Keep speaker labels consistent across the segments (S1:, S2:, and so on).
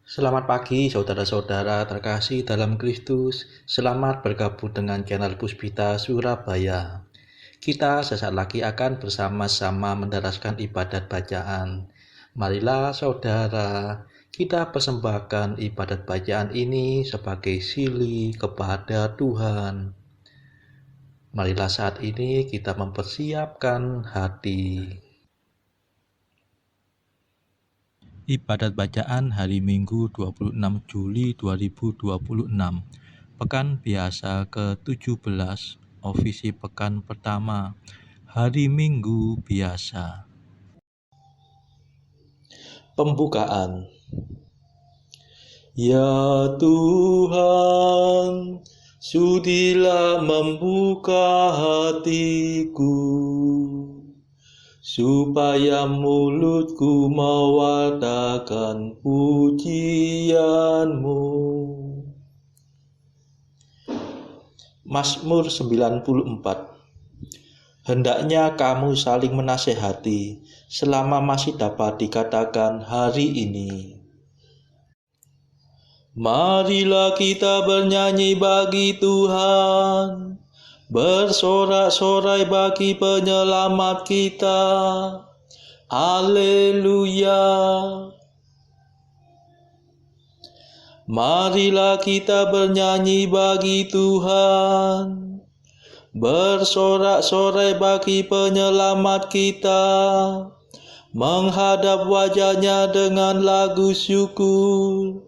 S1: Selamat pagi saudara-saudara terkasih dalam Kristus. Selamat bergabung dengan channel Puspita Surabaya. Kita sesaat lagi akan bersama-sama mendaraskan ibadat bacaan. Marilah saudara, kita persembahkan ibadat bacaan ini sebagai sili kepada Tuhan. Marilah saat ini kita mempersiapkan hati. Ibadat bacaan hari Minggu 26 Juli 2026. Pekan biasa ke-17, ofisi pekan pertama, hari Minggu biasa. Pembukaan. Ya Tuhan, sudilah membuka hatiku, supaya mulutku mewartakan pujian-Mu. Mazmur 94. Hendaknya kamu saling menasehati selama masih dapat dikatakan hari ini. Marilah kita bernyanyi bagi Tuhan, bersorak-sorai bagi penyelamat kita. Haleluya. Marilah kita bernyanyi bagi Tuhan, bersorak-sorai bagi penyelamat kita, menghadap wajah-Nya dengan lagu syukur,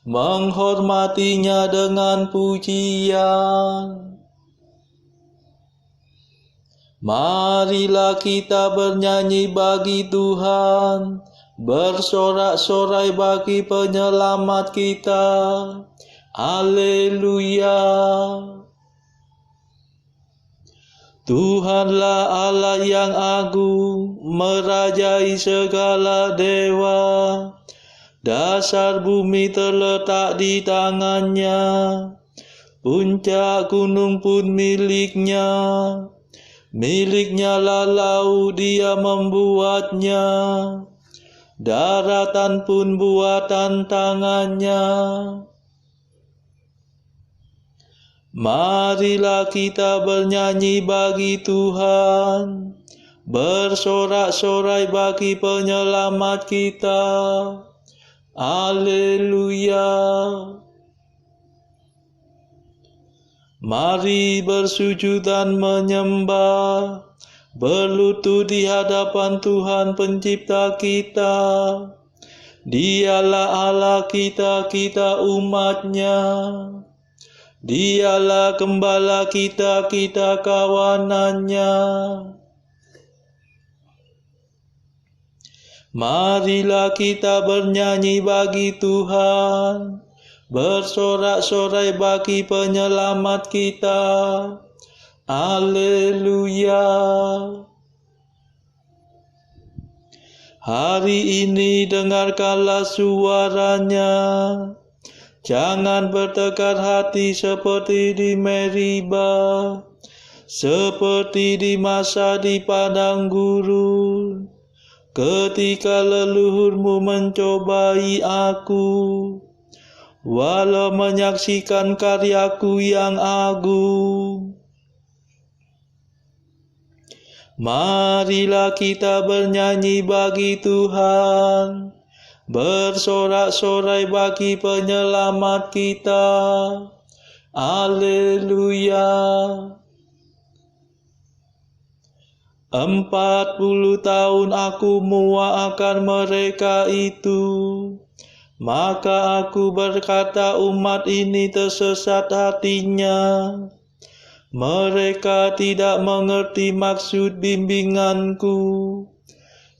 S1: menghormatinya dengan pujian. Marilah kita bernyanyi bagi Tuhan, bersorak-sorai bagi penyelamat kita. Haleluya. Tuhanlah Allah yang agung, merajai segala dewa. Dasar bumi terletak di tangan-Nya, puncak gunung pun milik-Nya. Milik-Nya lah laut, Dia membuatnya, daratan pun buatan tangan-Nya. Marilah kita bernyanyi bagi Tuhan, bersorak-sorai bagi penyelamat kita. Haleluya. Mari bersujud dan menyembah, berlutut di hadapan Tuhan pencipta kita. Dialah Allah kita, kita umat-Nya. Dialah gembala kita, kita kawanan-Nya. Marilah kita bernyanyi bagi Tuhan, bersorak-sorai bagi penyelamat kita. Haleluya. Hari ini dengarkanlah suara-Nya. Jangan bertekad hati seperti di Meriba, seperti di masa di padang gurun, ketika leluhurmu mencobai aku, walau menyaksikan karyaku yang agung. Marilah kita bernyanyi bagi Tuhan, bersorak-sorai bagi penyelamat kita. Haleluya. 40 tahun aku muak akan mereka itu, maka aku berkata umat ini tersesat hatinya. Mereka tidak mengerti maksud bimbinganku.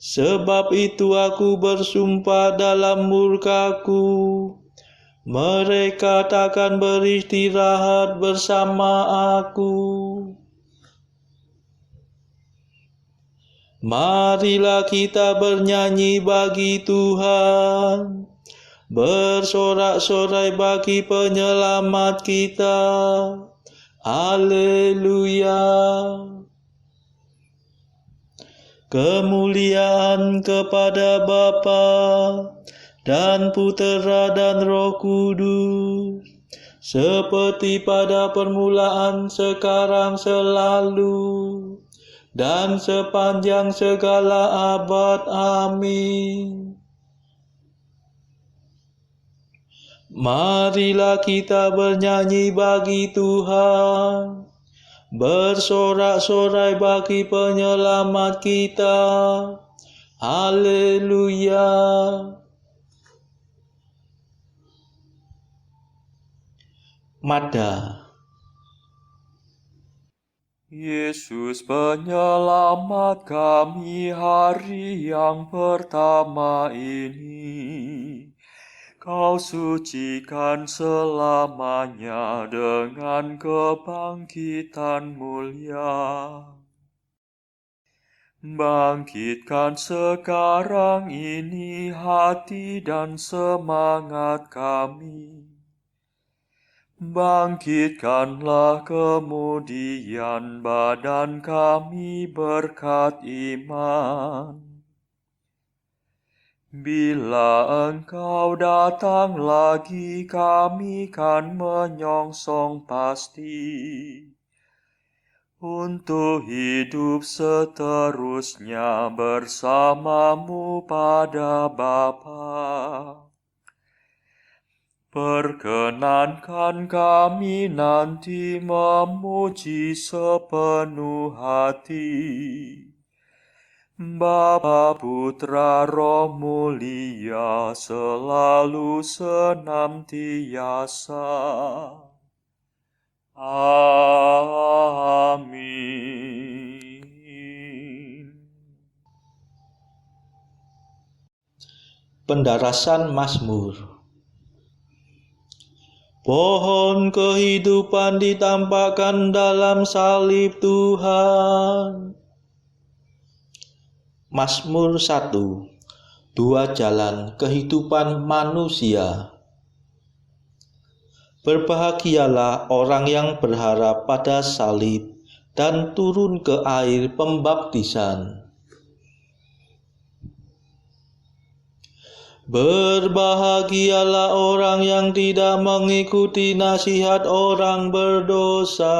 S1: Sebab itu aku bersumpah dalam murkaku, mereka takkan beristirahat bersama aku. Marilah kita bernyanyi bagi Tuhan, bersorak-sorai bagi penyelamat kita. Haleluya. Kemuliaan kepada Bapa dan Putera dan Roh Kudus, seperti pada permulaan, sekarang, selalu, dan sepanjang segala abad. Amin. Marilah kita bernyanyi bagi Tuhan, bersorak-sorai bagi penyelamat kita. Haleluya. Mada.
S2: Yesus penyelamat kami hari yang pertama ini. Kau sucikan selamanya dengan kebangkitan mulia. Bangkitkan sekarang ini hati dan semangat kami. Bangkitkanlah kemudian badan kami berkat iman. Bila Engkau datang lagi, kami kan menyongsong pasti untuk hidup seterusnya bersamamu pada Bapa. Perkenankan kami nanti memuji sepenuh hati Bapa, Putra, Roh Mulia, selalu senantiasa. Amin.
S1: Pendarasan Mazmur. Pohon kehidupan ditampakkan dalam salib Tuhan. Mazmur 1. Dua jalan kehidupan manusia. Berbahagialah orang yang berharap pada salib dan turun ke air pembaptisan. Berbahagialah orang yang tidak mengikuti nasihat orang berdosa,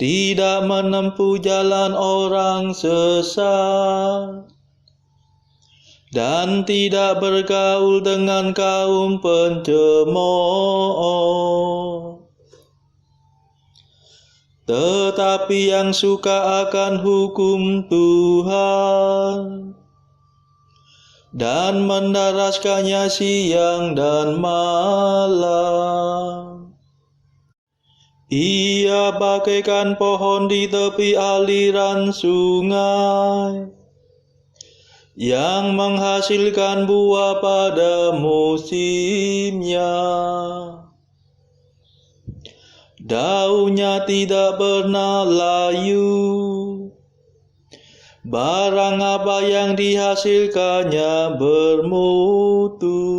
S1: tidak menempuh jalan orang sesat, dan tidak bergaul dengan kaum pencemooh. Tetapi yang suka akan hukum Tuhan dan mendaraskannya siang dan malam. Ia bagaikan pohon di tepi aliran sungai, yang menghasilkan buah pada musimnya. Daunnya tidak pernah layu, barang apa yang dihasilkannya bermutu.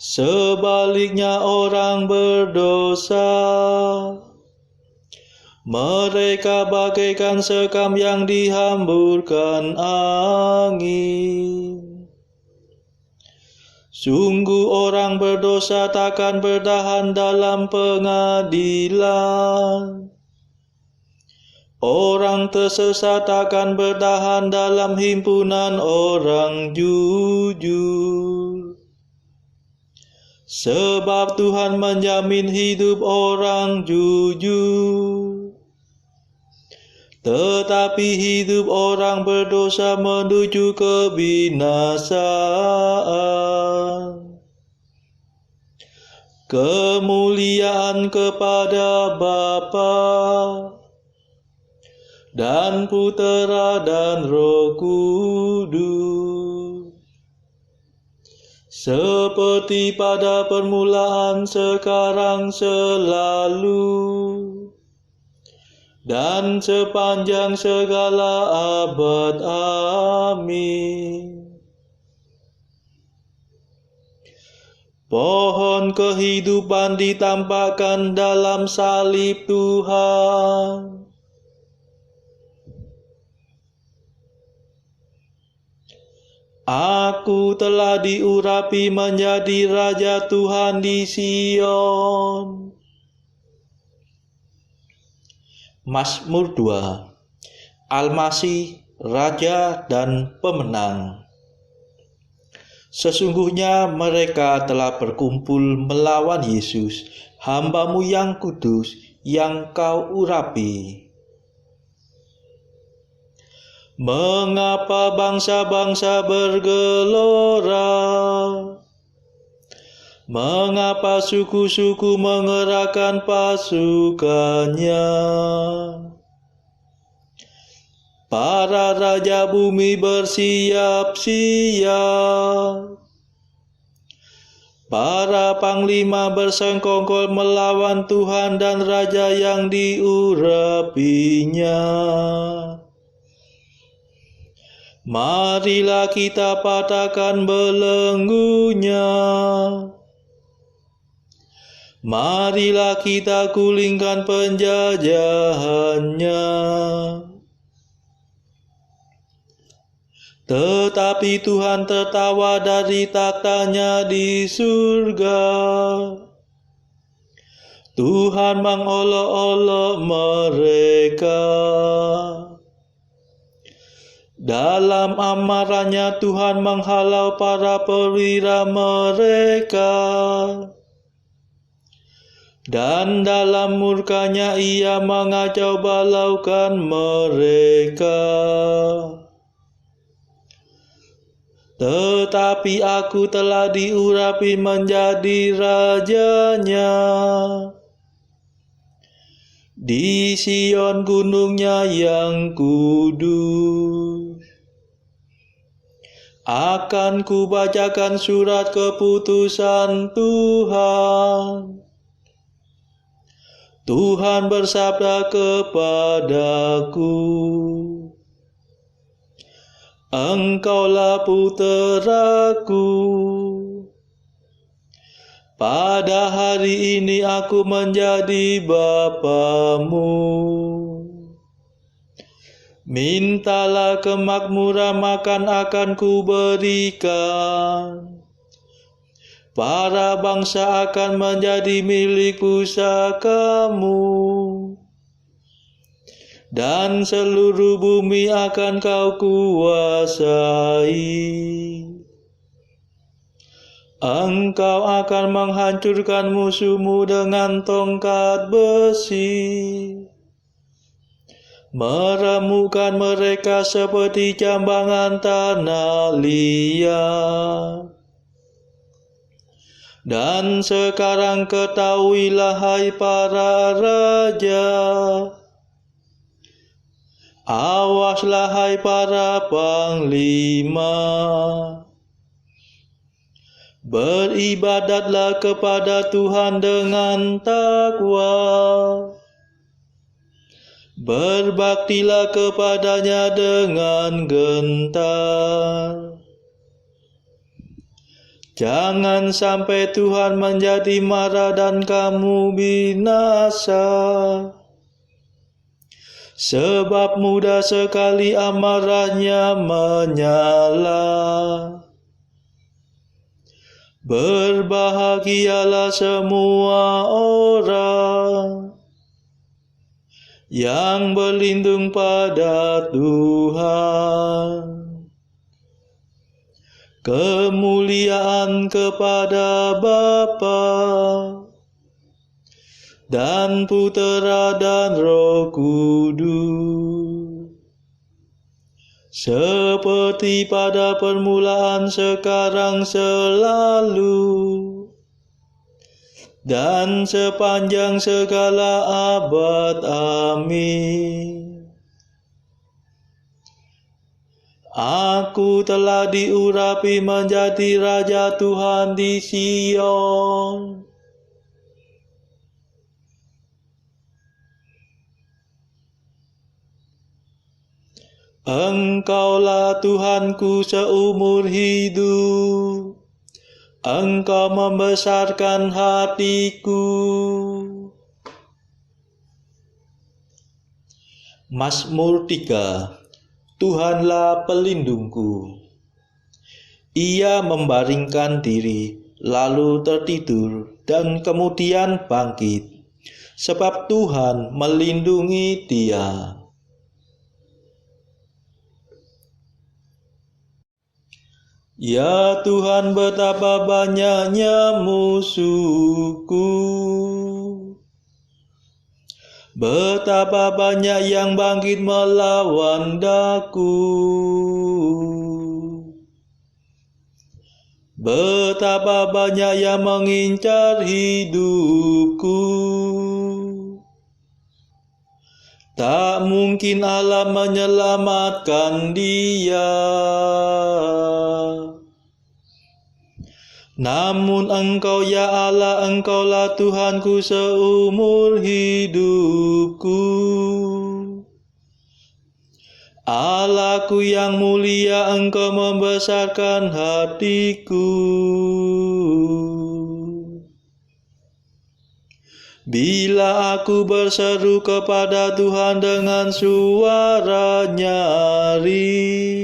S1: Sebaliknya orang berdosa, mereka bagaikan sekam yang dihamburkan angin. Sungguh orang berdosa takkan bertahan dalam pengadilan. Orang tersesat takkan bertahan dalam himpunan orang jujur. Sebab Tuhan menjamin hidup orang jujur, tetapi hidup orang berdosa menuju kebinasaan. Kemuliaan kepada Bapa dan Putera dan Roh Kudus, seperti pada permulaan, sekarang, selalu, dan sepanjang segala abad. Amin. Pohon kehidupan ditampakkan dalam salib Tuhan. Aku telah diurapi menjadi Raja Tuhan di Sion. Mazmur 2. Al-Masih, Raja dan Pemenang. Sesungguhnya mereka telah berkumpul melawan Yesus, hamba-Mu yang kudus, yang Kau urapi. Mengapa bangsa-bangsa bergelora? Mengapa suku-suku mengerahkan pasukannya? Para raja bumi bersiap-siap. Para panglima bersengkongkol melawan Tuhan dan Raja yang diurapinya. Marilah kita patahkan belenggunya. Marilah kita gulingkan penjajahannya. Tetapi Tuhan tertawa dari taktanya di surga. Tuhan mengolok-olok mereka. Dalam amarahnya Tuhan menghalau para perwira mereka. Dan dalam murkanya Ia mengacau balaukan mereka. Tetapi aku telah diurapi menjadi rajanya. Di Sion gunungnya yang kudus. Akan kubacakan surat keputusan Tuhan. Tuhan bersabda kepadaku, Engkaulah puteraku. Pada hari ini aku menjadi bapamu. Mintalah kemakmuran, makan akan kuberikan. Para bangsa akan menjadi milik pusakamu. Dan seluruh bumi akan kau kuasai. Engkau akan menghancurkan musuhmu dengan tongkat besi. Meremukkan mereka seperti jambangan tanah liat. Dan sekarang ketahuilah hai para raja. Awaslah hai para panglima. Beribadatlah kepada Tuhan dengan takwa. Berbaktilah kepadanya dengan gentar. Jangan sampai Tuhan menjadi marah dan kamu binasa. Sebab mudah sekali amarahnya menyala. Berbahagialah semua orang yang berlindung pada Tuhan. Kemuliaan kepada Bapa dan Putera dan Roh Kudus, seperti pada permulaan, sekarang, selalu, dan sepanjang segala abad. Amin. Aku telah diurapi menjadi Raja Tuhan di Sion. Engkaulah Tuhanku seumur hidup. Engkau membesarkan hatiku. Mazmur 3. Tuhanlah pelindungku. Ia membaringkan diri, lalu tertidur, dan kemudian bangkit, sebab Tuhan melindungi dia. Ya Tuhan, betapa banyaknya musuhku, betapa banyak yang bangkit melawan daku, betapa banyak yang mengincar hidupku. Tak mungkin Allah menyelamatkan dia. Namun Engkau ya Allah, Engkaulah Tuhanku seumur hidupku. Allahku yang mulia, Engkau membesarkan hatiku. Bila aku berseru kepada Tuhan dengan suara nyaring,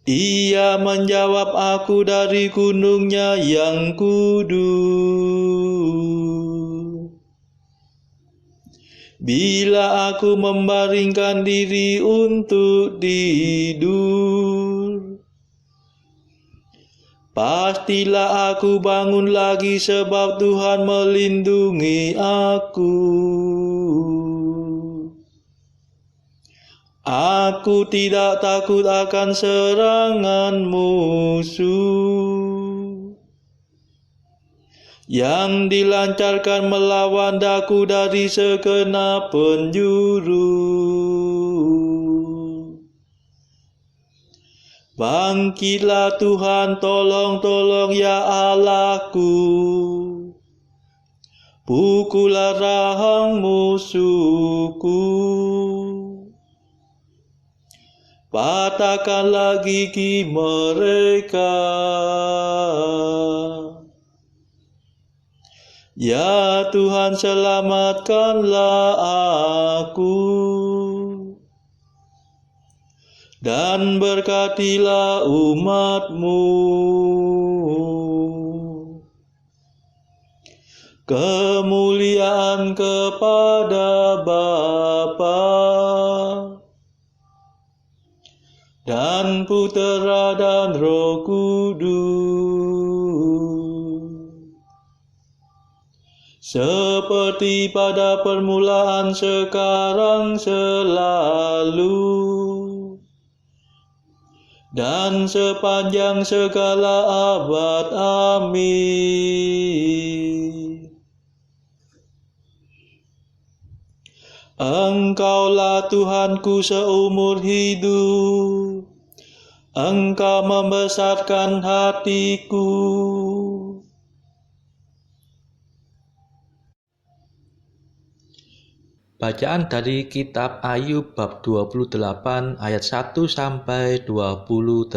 S1: Ia menjawab aku dari gunungnya yang kudus. Bila aku membaringkan diri untuk tidur, pastilah aku bangun lagi sebab Tuhan melindungi aku. Aku tidak takut akan serangan musuh yang dilancarkan melawan daku dari segenap penjuru. Bangkitlah Tuhan, tolong ya Allahku. Pukullah rahang musuhku. Patahkanlah gigi mereka. Ya Tuhan, selamatkanlah aku. Dan berkatilah umat-Mu. Kemuliaan kepada Bapa dan Putera dan Roh Kudus, seperti pada permulaan, sekarang, selalu, dan sepanjang segala abad. Amin. Engkaulah Tuhanku seumur hidup, Engkau membesarkan hatiku. Bacaan dari kitab Ayub bab 28 ayat 1 sampai 28.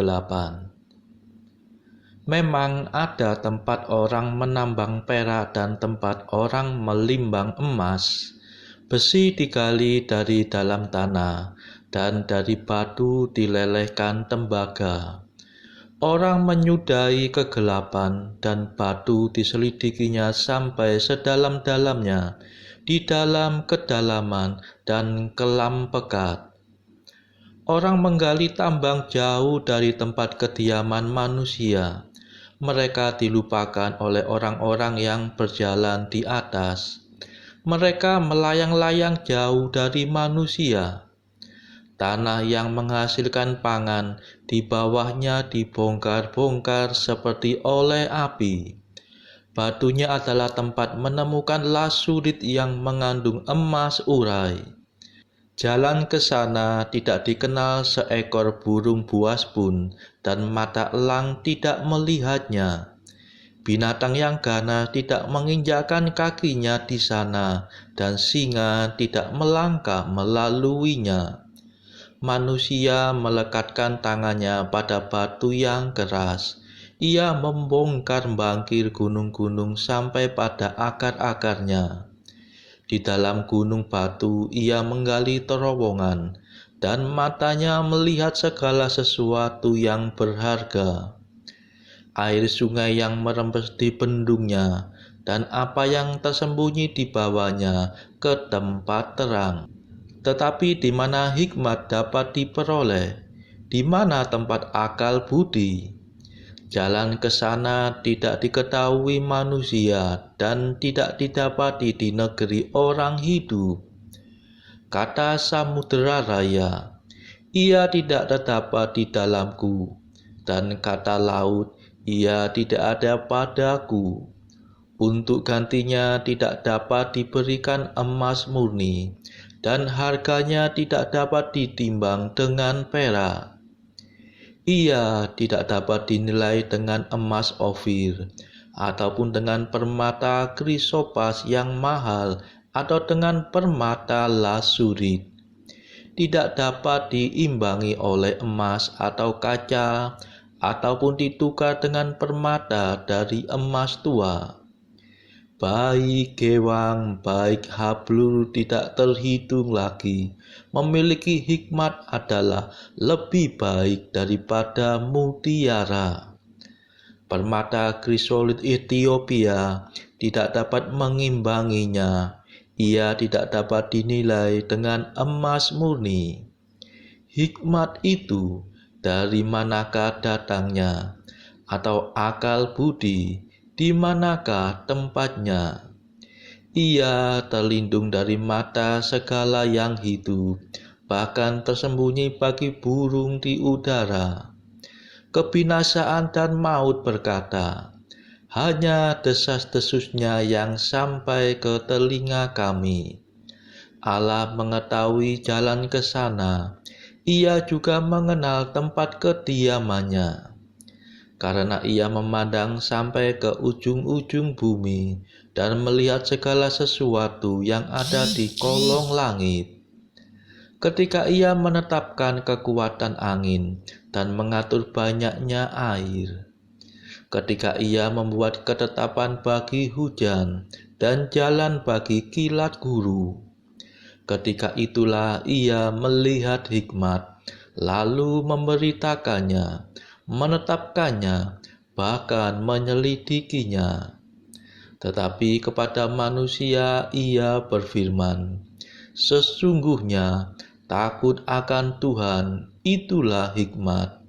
S1: Memang ada tempat orang menambang perak dan tempat orang melimbang emas. Besi digali dari dalam tanah, dan dari batu dilelehkan tembaga. Orang menyudahi kegelapan, dan batu diselidikinya sampai sedalam-dalamnya, di dalam kedalaman dan kelam pekat. Orang menggali tambang jauh dari tempat kediaman manusia. Mereka dilupakan oleh orang-orang yang berjalan di atas. Mereka melayang-layang jauh dari manusia. Tanah yang menghasilkan pangan di bawahnya dibongkar-bongkar seperti oleh api. Batunya adalah tempat menemukan lasurit yang mengandung emas urai. Jalan ke sana tidak dikenal seekor burung buas pun, dan mata elang tidak melihatnya. Binatang yang ganas tidak menginjakkan kakinya di sana, dan singa tidak melangkah melaluinya. Manusia melekatkan tangannya pada batu yang keras. Ia membongkar-bangkir gunung-gunung sampai pada akar-akarnya. Di dalam gunung batu ia menggali terowongan, dan matanya melihat segala sesuatu yang berharga. Air sungai yang merembes di bendungnya, dan apa yang tersembunyi di bawahnya ke tempat terang. Tetapi di mana hikmat dapat diperoleh? Di mana tempat akal budi? Jalan ke sana tidak diketahui manusia dan tidak didapati di negeri orang hidup. Kata samudera raya, ia tidak terdapat di dalamku, dan kata laut, ia tidak ada padaku. Untuk gantinya tidak dapat diberikan emas murni, dan harganya tidak dapat ditimbang dengan perak. Ia tidak dapat dinilai dengan emas Ofir, ataupun dengan permata krisopas yang mahal, atau dengan permata lasurit. Tidak dapat diimbangi oleh emas atau kaca, ataupun ditukar dengan permata dari emas tua. Baik gewang, baik hablur tidak terhitung lagi. Memiliki hikmat adalah lebih baik daripada mutiara. Permata krisolit Ethiopia tidak dapat mengimbanginya. Ia tidak dapat dinilai dengan emas murni. Hikmat itu dari manakah datangnya? Atau akal budi, di manakah tempatnya? Ia terlindung dari mata segala yang hidup, bahkan tersembunyi bagi burung di udara. Kebinasaan dan maut berkata, hanya desas-desusnya yang sampai ke telinga kami. Allah mengetahui jalan ke sana, ia juga mengenal tempat kediamannya. Karena ia memandang sampai ke ujung-ujung bumi dan melihat segala sesuatu yang ada di kolong langit. Ketika ia menetapkan kekuatan angin dan mengatur banyaknya air. Ketika ia membuat ketetapan bagi hujan dan jalan bagi kilat guru. Ketika itulah ia melihat hikmat, lalu memberitakannya, menetapkannya, bahkan menyelidikinya. Tetapi kepada manusia ia berfirman, sesungguhnya takut akan Tuhan itulah hikmat,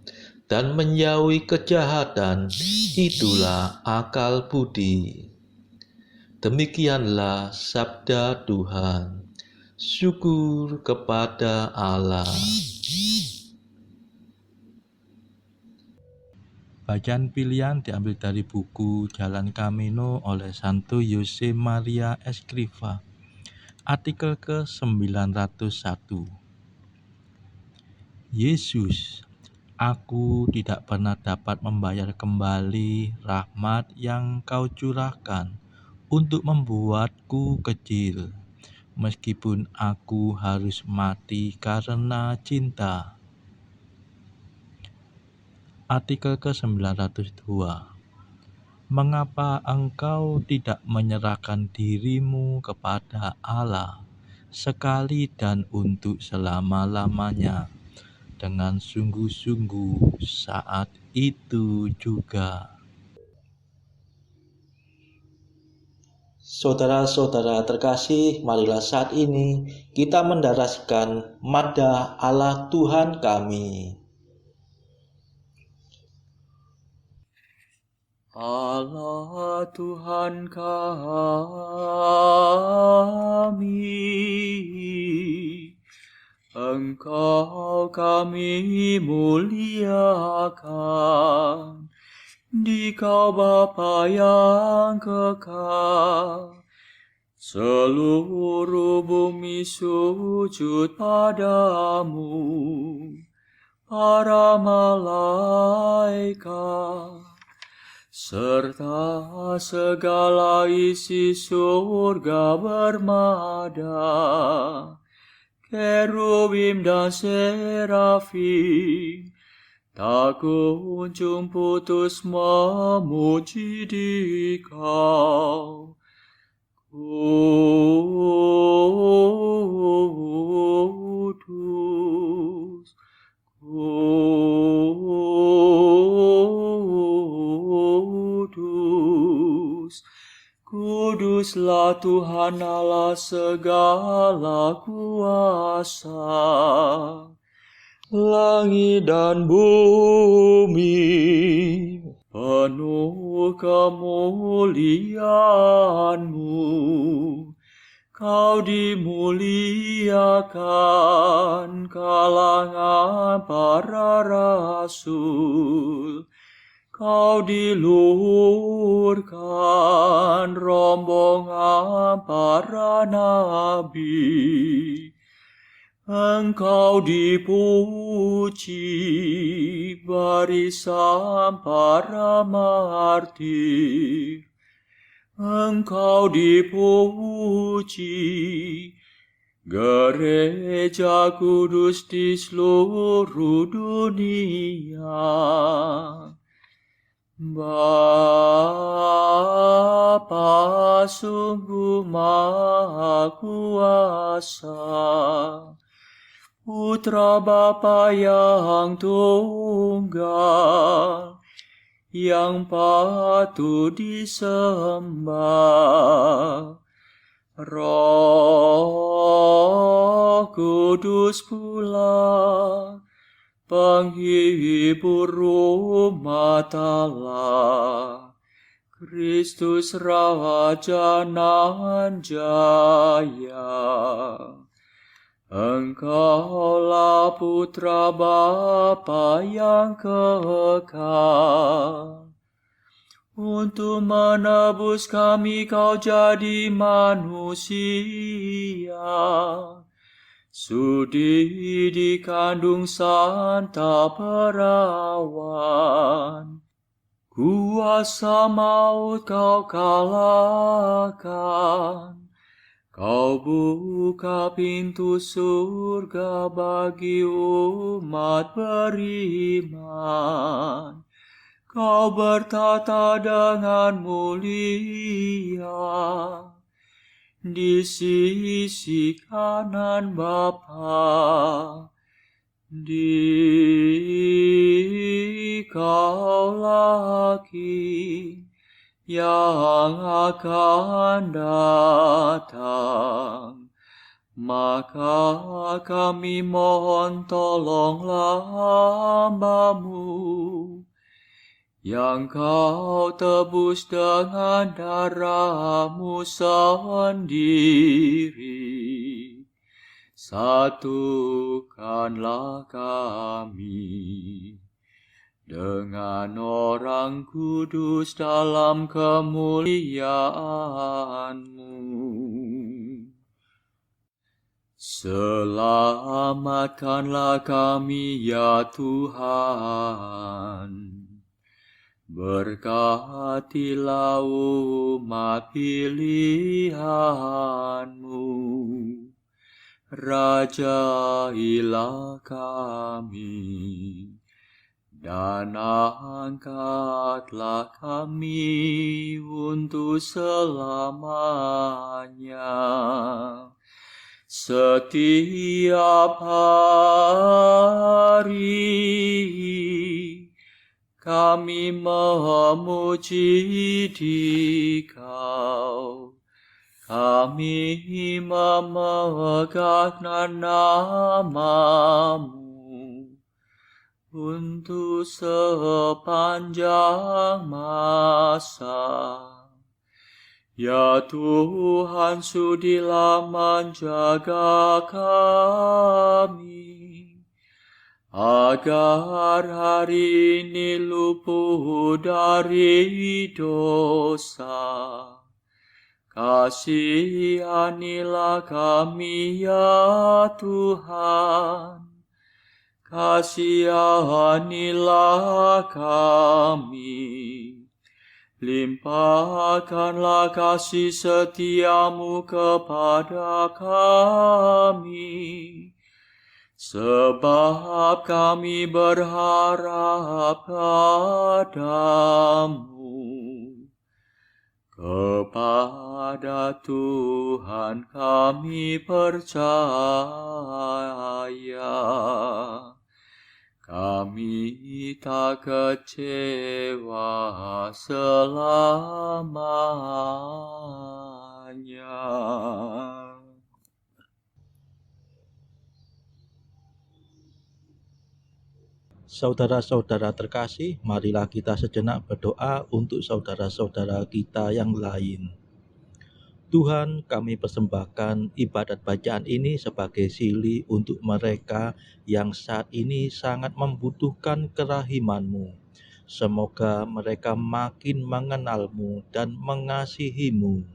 S1: dan menjauhi kejahatan itulah akal budi. Demikianlah sabda Tuhan. Syukur kepada Allah. Bacaan pilihan diambil dari buku Jalan Camino oleh Santo Jose Maria Escrivá. Artikel ke-901. Yesus, aku tidak pernah dapat membayar kembali rahmat yang Kau curahkan untuk membuatku kecil, meskipun aku harus mati karena cinta. Artikel ke-902. Mengapa engkau tidak menyerahkan dirimu kepada Allah sekali dan untuk selama-lamanya dengan sungguh-sungguh saat itu juga? Saudara-saudara terkasih, marilah saat ini kita mendaraskan Madda Allah Tuhan kami.
S2: Allah Tuhan kami, Engkau kami muliakan, Dikau Bapa yang kekal. Seluruh bumi sujud padamu, para malaikat, serta segala isi surga bermada, kerubim dan serafim, tak kunjung putus memuji Dikau. Kudus, Kuduslah Tuhan Allah segala kuasa.
S1: Langit dan bumi
S2: penuh kemuliaan-Mu. Kau dimuliakan kalangan para rasul. Kau diluhurkan rombongan para nabi. Engkau dipuji barisan para martir. Engkau dipuji gereja kudus di seluruh dunia. Bapa sungguh Maha Kuasa, Putra Bapa yang tunggal, yang patut disembah. Roh Kudus pula, penghibur umat Allah. Kristus Raja nan jaya. Engkaulah Putra Bapa yang kekal. Untuk menebus kami kau jadi manusia. Sudi dikandung Santa Perawan. Kuasa maut kau kalahkan. Kau buka pintu surga bagi umat beriman. Kau bertata dengan mulia di sisi kanan Bapa. Dikaulah King yang akan datang. Maka kami mohon tolonglah hamba-Mu yang kau tebus dengan darah-Mu sendiri. Satukanlah kami dengan orang kudus dalam kemuliaan-Mu. Selamatkanlah kami ya Tuhan. Berkatilah umat pilihan-Mu. Rajailah kami. Dan angkatlah kami untuk selamanya. Setiap hari kami memuji Dikau. Kami memegahkan nama-Mu untuk sepanjang masa. Ya Tuhan, sudilah menjaga kami, agar hari ini luput dari dosa. Kasihanilah kami ya Tuhan. Kasihanilah kami. Limpahkanlah kasih setia-Mu kepada kami. Sebab kami berharap padamu. Kepada Tuhan kami percaya. Kami tak kecewa selamanya.
S1: Saudara-saudara terkasih, marilah kita sejenak berdoa untuk saudara-saudara kita yang lain. Tuhan, kami persembahkan ibadat bacaan ini sebagai sili untuk mereka yang saat ini sangat membutuhkan kerahiman-Mu. Semoga mereka makin mengenal-Mu dan mengasihi-Mu.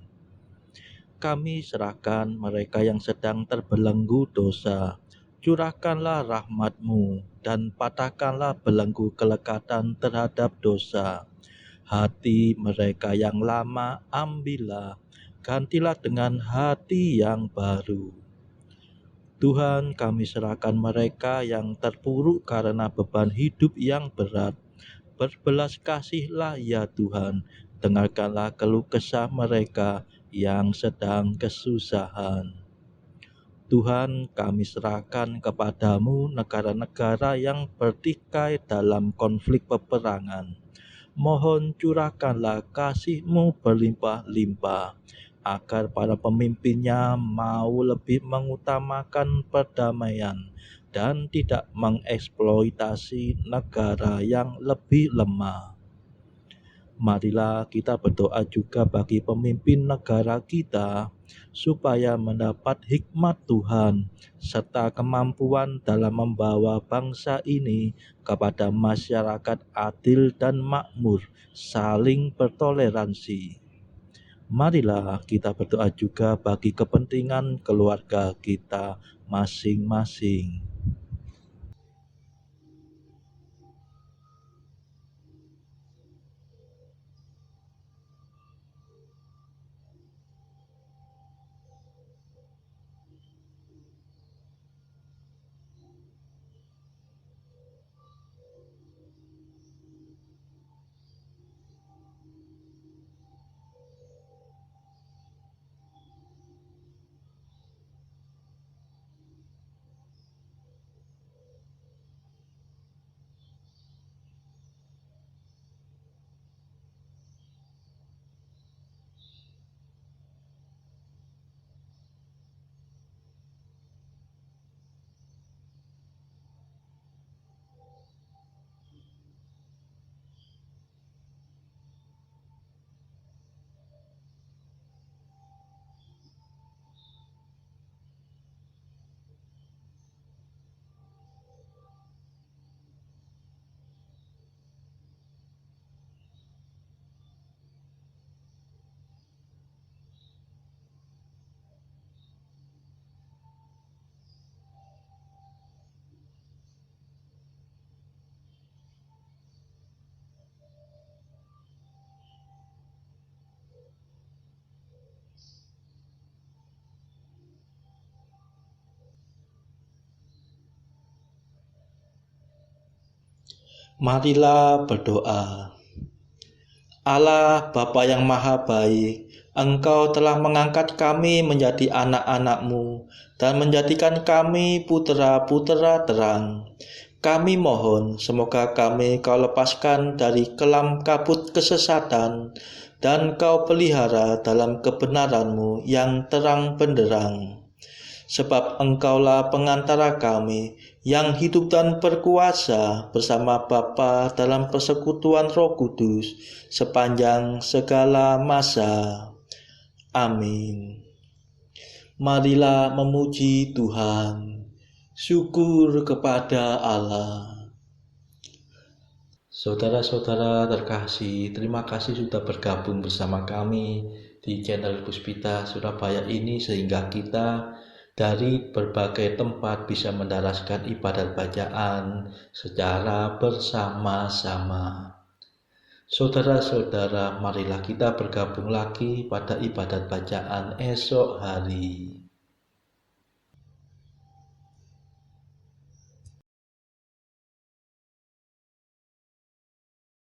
S1: Kami serahkan mereka yang sedang terbelenggu dosa. Curahkanlah rahmat-Mu dan patahkanlah belenggu kelekatan terhadap dosa. Hati mereka yang lama ambillah, gantilah dengan hati yang baru. Tuhan, kami serahkan mereka yang terpuruk karena beban hidup yang berat. Berbelas kasihlah ya Tuhan, dengarkanlah keluh kesah mereka yang sedang kesusahan. Tuhan, kami serahkan kepadamu negara-negara yang bertikai dalam konflik peperangan. Mohon curahkanlah kasih-Mu berlimpah-limpah, agar para pemimpinnya mau lebih mengutamakan perdamaian dan tidak mengeksploitasi negara yang lebih lemah. Marilah kita berdoa juga bagi pemimpin negara kita, supaya mendapat hikmat Tuhan, serta kemampuan dalam membawa bangsa ini kepada masyarakat adil dan makmur, saling bertoleransi. Marilah kita berdoa juga bagi kepentingan keluarga kita masing-masing. Marilah berdoa. Allah Bapa yang Maha Baik, Engkau telah mengangkat kami menjadi anak-anak-Mu dan menjadikan kami putera-putera terang. Kami mohon semoga kami Kau lepaskan dari kelam kabut kesesatan dan Kau pelihara dalam kebenaran-Mu yang terang benderang. Sebab Engkaulah pengantara kami yang hidup dan berkuasa bersama Bapa dalam persekutuan Roh Kudus sepanjang segala masa. Amin. Marilah memuji Tuhan. Syukur kepada Allah. Saudara-saudara terkasih, terima kasih sudah bergabung bersama kami di channel Puspita Surabaya ini, sehingga kita dari berbagai tempat bisa mendaraskan ibadat bacaan secara bersama-sama. Saudara-saudara, marilah kita bergabung lagi pada ibadat bacaan esok hari.